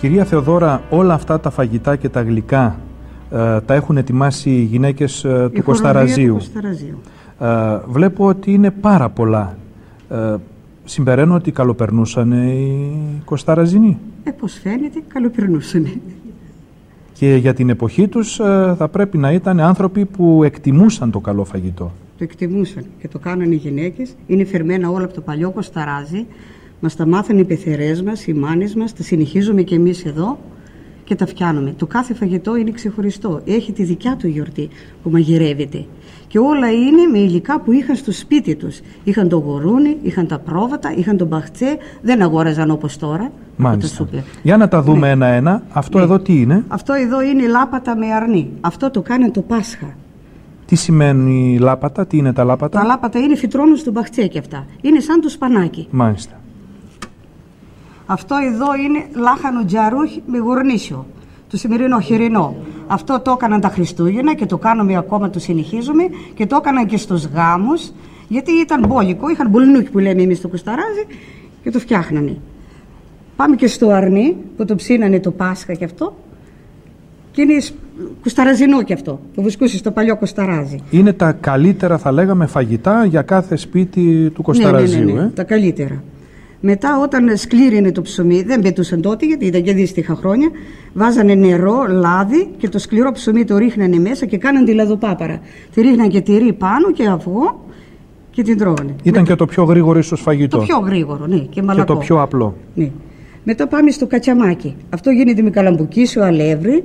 Κυρία Θεοδώρα, όλα αυτά τα φαγητά και τα γλυκά τα έχουν ετοιμάσει οι γυναίκες του Κοσταραζίου. Βλέπω ότι είναι πάρα πολλά. Συμπεραίνω ότι καλοπερνούσαν οι Κοσταραζινοί. Πώς φαίνεται, καλοπερνούσαν. Και για την εποχή τους θα πρέπει να ήταν άνθρωποι που εκτιμούσαν το καλό φαγητό. Το εκτιμούσαν και το κάνανε οι γυναίκες. Είναι φερμένα όλα από το παλιό Κοσταράζι. Μας τα μάθανε οι πεθερές μας, οι μάνες μας, τα συνεχίζουμε και εμείς εδώ και τα φτιάνουμε. Το κάθε φαγητό είναι ξεχωριστό. Έχει τη δικιά του γιορτή που μαγειρεύεται. Και όλα είναι με υλικά που είχαν στο σπίτι τους. Είχαν το γουρούνι, είχαν τα πρόβατα, είχαν τον μπαχτσέ. Δεν αγόραζαν όπως τώρα. Μάλιστα. Για να τα δούμε ένα-ένα. Αυτό εδώ τι είναι? Αυτό εδώ είναι λάπατα με αρνί. Αυτό το κάνανε το Πάσχα. Τι σημαίνει λάπατα, τι είναι τα λάπατα? Τα λάπατα είναι φυτρώνουν στο μπαχτσέ και αυτά. Είναι σαν το σπανάκι. Μάλιστα. Αυτό εδώ είναι λάχανο τζαρούχι με γουρνίσιο. Το σημερινό χοιρινό. Αυτό το έκαναν τα Χριστούγεννα και το κάνουμε ακόμα, το συνεχίζουμε και το έκαναν και στους γάμους, γιατί ήταν μπόλικο, είχαν μπουλνούκι που λέμε εμείς στο Κοσταράζι και το φτιάχνανε. Πάμε και στο αρνί που το ψήνανε το Πάσχα και αυτό και είναι κουσταραζινό και αυτό, το βουσκούσε στο παλιό Κοσταράζι. Είναι τα καλύτερα, θα λέγαμε, φαγητά για κάθε σπίτι του Κοσταραζίου. Ναι, τα καλύτερα. Μετά όταν σκλήρινε το ψωμί, δεν πετούσαν τότε γιατί ήταν και δύστιχα χρόνια, βάζανε νερό, λάδι και το σκληρό ψωμί το ρίχνανε μέσα και κάναν τη λαδοπάπαρα. Τη ρίχναν και τυρί πάνω και αυγό και την τρώγανε. Ήταν και το πιο γρήγορο ίσως φαγητό. Το πιο γρήγορο, ναι, και μαλακό. Και το πιο απλό. Ναι. Μετά πάμε στο κατσαμάκι. Αυτό γίνεται με καλαμπουκίσιο, αλεύρι,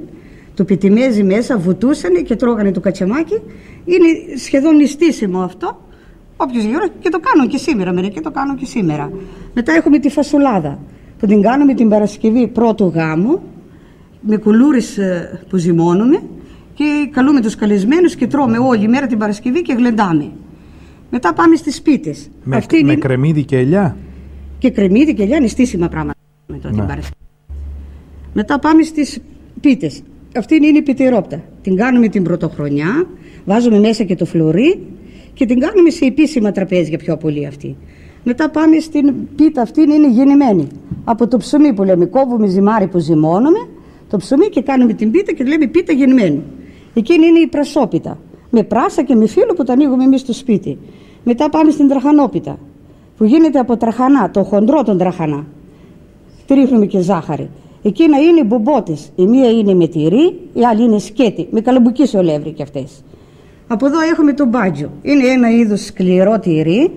το πιτιμέζι μέσα, βουτούσανε και τρώγανε το κατσαμάκι. Είναι σχεδόν νηστίσιμο αυτό. Όποιος γύρω και το κάνω και σήμερα, μερικοί το κάνω και σήμερα. Μετά έχουμε τη φασουλάδα που την κάνουμε την Παρασκευή πρώτου γάμου με κουλούρες που ζυμώνουμε και καλούμε τους καλεσμένους και τρώμε όλη μέρα την Παρασκευή και γλεντάμε. Μετά πάμε στις πίτες. Με κρεμμύδι και ελιά. Και κρεμμύδι και ελιά είναι στήσιμα πράγματα την Παρασκευή. Μετά πάμε στις πίτες. Αυτή είναι η πιτηρόπτα. Την κάνουμε την πρωτοχρονιά, βάζουμε μέσα και το φλουρί και την κάνουμε σε επίσημα τραπέζια πιο πολύ αυτή. Μετά πάμε στην πίτα, αυτή είναι γεννημένη. Από το ψωμί που λέμε, κόβουμε ζυμάρι που ζυμώνουμε, το ψωμί και κάνουμε την πίτα και λέμε πίτα γεννημένη. Εκείνη είναι η πρασόπιτα. Με πράσα και με φύλλο που τα ανοίγουμε εμείς στο σπίτι. Μετά πάμε στην τραχανόπιτα, που γίνεται από τραχανά, το χοντρό τον τραχανά. Τη ρίχνουμε και ζάχαρη. Εκείνα είναι μπομπότες. Η μία είναι με τυρί, η άλλη είναι σκέτη, με καλαμπουκίσιο αλεύρι κι αυτές. Από εδώ έχουμε το μπάτζο. Είναι ένα είδος σκληρό τυρί.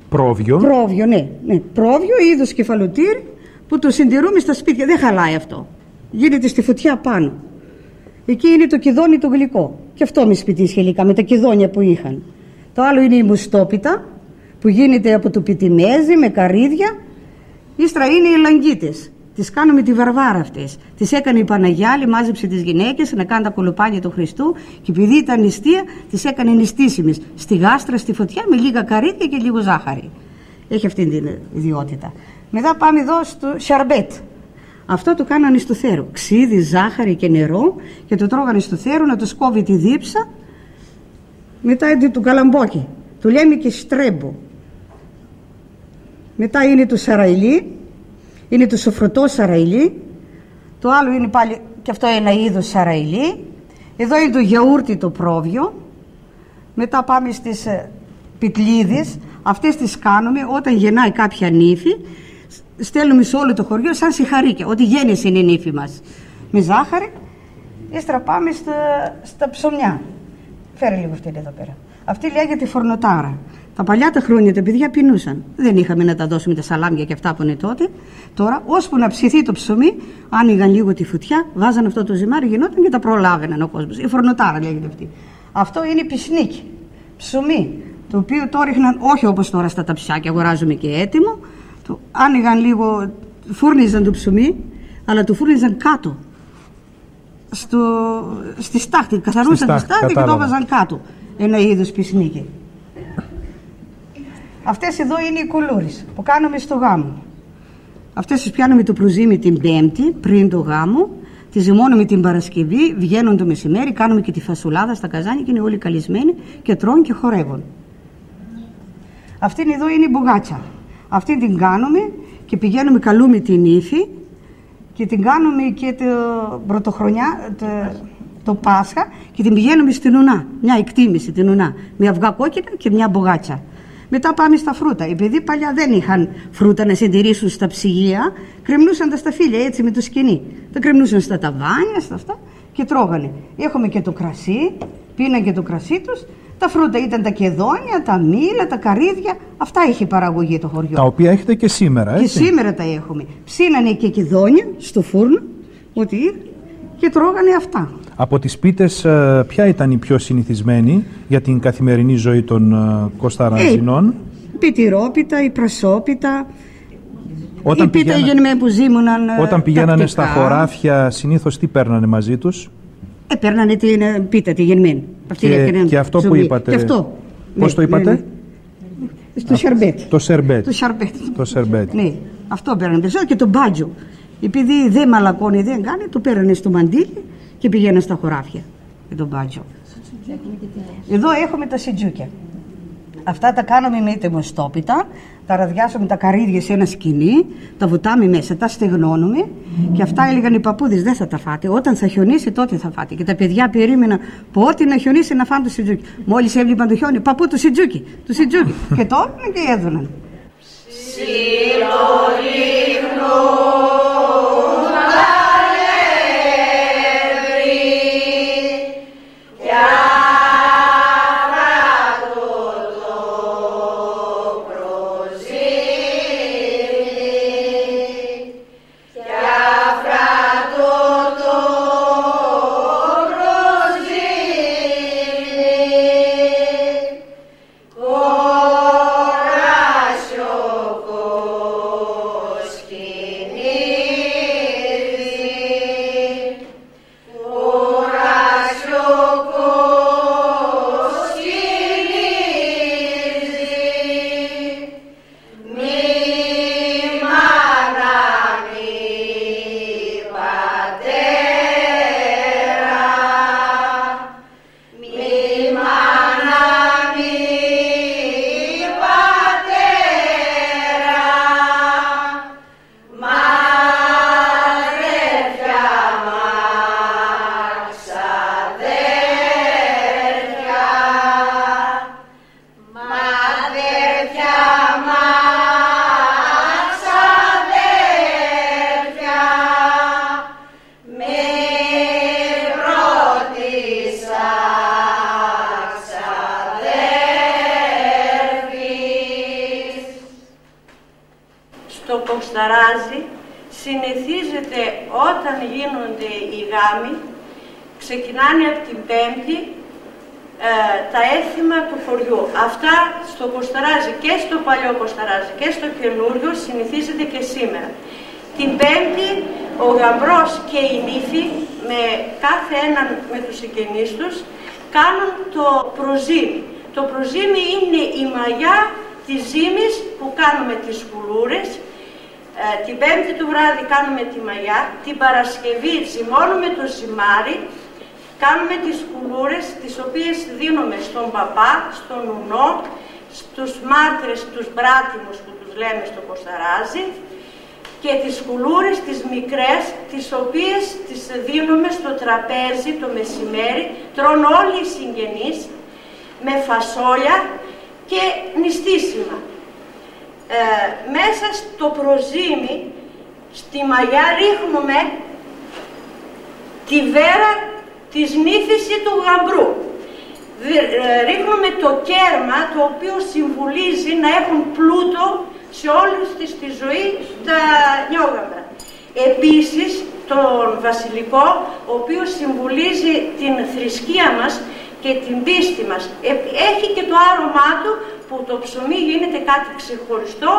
Πρόβιο. Πρόβιο, ναι. Πρόβιο, είδος κεφαλοτήρι που το συντηρούμε στα σπίτια. Δεν χαλάει αυτό. Γίνεται στη φωτιά πάνω. Εκεί είναι το κιδόνι το γλυκό. Και αυτό με σπιτίσια υλικά, με τα κιδόνια που είχαν. Το άλλο είναι η μουστόπιτα που γίνεται από το πιτιμέζι με καρύδια. Ύστερα είναι οι λαγκίτες. Τις κάνουμε τη Βαρβάρα αυτές. Τις έκανε η Παναγιάλη, μάζεψε τις γυναίκες να κάνουν τα κολοπάνια του Χριστού και επειδή ήταν νηστεία, τις έκανε νηστίσιμες. Στη γάστρα, στη φωτιά με λίγα καρύδια και λίγο ζάχαρη. Έχει αυτή την ιδιότητα. Μετά πάμε εδώ στο σαρμπέτ. Αυτό το κάνανε στο θέρο. Ξύδι, ζάχαρη και νερό και το τρώγανε στο θέρο να το σκόβει τη δίψα. Μετά είναι το καλαμπόκι. Το λέμε και στρέμπο. Μετά είναι το σαραϊλί. Είναι το σοφρωτό σαραϊλί. Το άλλο είναι πάλι και αυτό ένα είδος σαραϊλί. Εδώ είναι το γιαούρτι το πρόβιο. Μετά πάμε στις πιτλίδες. Αυτές τις κάνουμε όταν γεννάει κάποια νύφη. Στέλνουμε σε όλο το χωριό σαν σιχαρίκια. Ότι γέννησε είναι η νύφη μας. Με ζάχαρη. Ύστερα πάμε στα ψωμιά. Φέρε λίγο αυτή εδώ πέρα. Αυτή λέγεται φορνοτάρα. Τα παλιά τα χρόνια τα παιδιά πεινούσαν. Δεν είχαμε να τα δώσουμε τα σαλάμια και αυτά που είναι τότε. Τώρα, ώσπου να ψηθεί το ψωμί, άνοιγαν λίγο τη φωτιά, βάζαν αυτό το ζυμάρι, γινόταν και τα προλάβαιναν ο κόσμος. Η φορνοτάρα λέγεται αυτή. Αυτό είναι πισνίκι. Ψωμί. Το οποίο το ρίχναν όχι όπως τώρα στα ταψιάκια, αγοράζουμε και έτοιμο. Το άνοιγαν λίγο, φούρνιζαν το ψωμί, αλλά το φούρνιζαν κάτω. Στη στάχτη. Καθαρούσαν τη στάχτη και το έβαζαν κάτω. Ένα είδος πισνίκι. Αυτές εδώ είναι οι κουλούρες που κάνουμε στο γάμο. Αυτές τις πιάνουμε το προζύμι την Πέμπτη πριν το γάμο, τις ζυμώνουμε την Παρασκευή, βγαίνουν το μεσημέρι, κάνουμε και τη φασουλάδα στα καζάνια και είναι όλοι καλεσμένοι και τρώνε και χορεύουν. Αυτή εδώ είναι η μπουγάτσα. Αυτή την κάνουμε και πηγαίνουμε, καλούμε την ύφη και την κάνουμε και το πρωτοχρονιά, το Πάσχα, και την πηγαίνουμε στην Ουνά. Μια εκτίμηση την Ουνά. Μια αυγά κόκκινα και μια μπογάτσα. Μετά πάμε στα φρούτα. Επειδή παλιά δεν είχαν φρούτα να συντηρήσουν στα ψυγεία, κρεμνούσαν τα σταφύλια έτσι με το σκοινί. Τα κρεμνούσαν στα ταβάνια, στα αυτά και τρώγανε. Έχουμε και το κρασί, πίναν και το κρασί τους. Τα φρούτα ήταν τα κεδόνια, τα μήλα, τα καρύδια. Αυτά είχε παραγωγή το χωριό. Τα οποία έχετε και σήμερα, έτσι. Και σήμερα τα έχουμε. Ψήνανε και κεδόνια στο φούρνο, ό,τι είδε, και τρώγανε αυτά. Από τις πίτες, ποια ήταν η πιο συνηθισμένη για την καθημερινή ζωή των Κοσταραζινών? Η πιτηρόπιτα, η πρασόπιτα, η πίτα γεννημένη που ζήμωναν. Όταν πηγαίνανε στα χωράφια, συνήθως τι παίρνανε μαζί τους? Παίρνανε την πίτα, τη γεννημένη. Και αυτό που είπατε. Και αυτό. Πώς το είπατε? Στο σερμπέτ. Το σερμπέτ. Ναι, αυτό παίρνανε περισσότερο, και το μπάτζο. Επειδή δεν μαλακώνει, δεν κάνει, το παίρνανε στο μαντίλι και πηγαίνανε στα χωράφια με τον μπάτζο. Εδώ έχουμε τα σιτζούκια. Αυτά τα κάνουμε με τεμοστόπιτα, τα ραδιάσουμε τα καρύδια σε ένα σκοινί, τα βουτάμε μέσα, τα στεγνώνουμε, και αυτά έλεγαν οι παππούδες, δεν θα τα φάτε. Όταν θα χιονίσει, τότε θα φάτε. Και τα παιδιά περίμεναν πότε να χιονίσει να φάνε το σιτζούκι. Μόλις έβλεπαν το χιόνι, παππού, το σιτζούκι. Και το έπαιρναν και έδωναν. Συνηθίζεται όταν γίνονται οι γάμοι, ξεκινάνε από την Πέμπτη τα έθιμα του χωριού. Αυτά στο Κοσταράζι, και στο παλιό Κοσταράζι και στο καινούριο, συνηθίζεται και σήμερα. Την Πέμπτη ο γαμπρός και η νύφη, με κάθε έναν με τους συγγενείς τους, κάνουν το προζύμι. Το προζύμι είναι η μαγιά της ζύμης που κάνουμε τις κουλούρες. Την Πέμπτη του βράδυ κάνουμε τη μαγιά, την Παρασκευή ζυμώνουμε το ζυμάρι, κάνουμε τις κουλούρες, τις οποίες δίνουμε στον παπά, στον ουνό, στους μάρτυρες, τους μπράτιμους που τους λέμε στο Κοσταράζι, και τις κουλούρες τις μικρές, τις οποίες τις δίνουμε στο τραπέζι το μεσημέρι, τρώνε όλοι οι συγγενείς, με φασόλια και νηστίσιμα. Μέσα στο προζύμι, στη μαγιά, ρίχνουμε τη βέρα της νύφης ή του γαμπρού. Ρίχνουμε το κέρμα, το οποίο συμβουλίζει να έχουν πλούτο σε όλη τη ζωή τα νιόγαμπρα. Επίσης τον βασιλικό, ο οποίος συμβουλίζει την θρησκεία μας και την πίστη μας. Έχει και το άρωμά του, που το ψωμί γίνεται κάτι ξεχωριστό,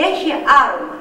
έχει άρωμα.